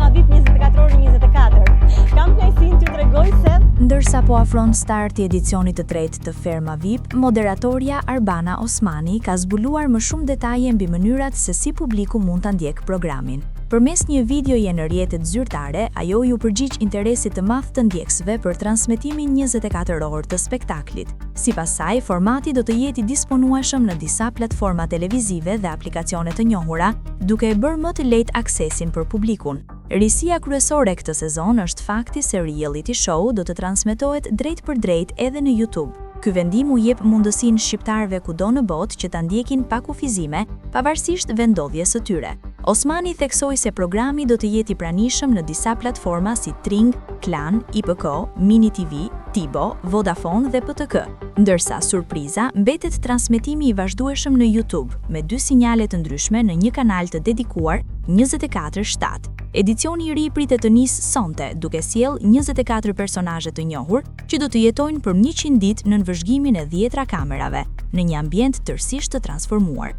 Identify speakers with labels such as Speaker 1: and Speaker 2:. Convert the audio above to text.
Speaker 1: Ferma VIP 24 orë 24. Kam kënaqësinë t'ju tregoj se
Speaker 2: ndërsa po afron starti edicionit të tretë të Ferma VIP, moderatorja Arbana Osmani ka zbuluar më shumë detaje mbi mënyrat se si publiku mund ta ndjek programin. Përmes një videoje në rrjetet zyrtare, ajo ju përgjigj interesit të madh të ndjekësve për transmetimin 24 orë të spektaklit. Sipas saj, formati do të jetë i disponueshëm në disa platforma televizive dhe aplikacione të njohura, duke e bërë më të lehtë aksesin për publikun. Risia kryesore këtë sezon është fakti se reality show do të transmetohet drejt për drejt edhe në YouTube. Ky vendim u jep mundësinë shqiptarëve kudo në botë që ta ndjekin pa kufizime, pavarësisht vendodhjes së tyre. Osmani theksoi se programi do të jetë i pranishëm në disa platforma si Tring, Klan, IPK, Mini TV, Tibo, Vodafone dhe PTK, ndërsa surpriza mbetet transmetimi i vazhdueshëm në YouTube me 2 sinjale të ndryshme në një kanal të dedikuar 24/7. Edicioni i ri pritet të nisë sonte, duke sjell 24 personazhe të njohur që do të jetojnë për 100 ditë në vëzhgimin e 10 kamerave në një ambient tërësisht të transformuar.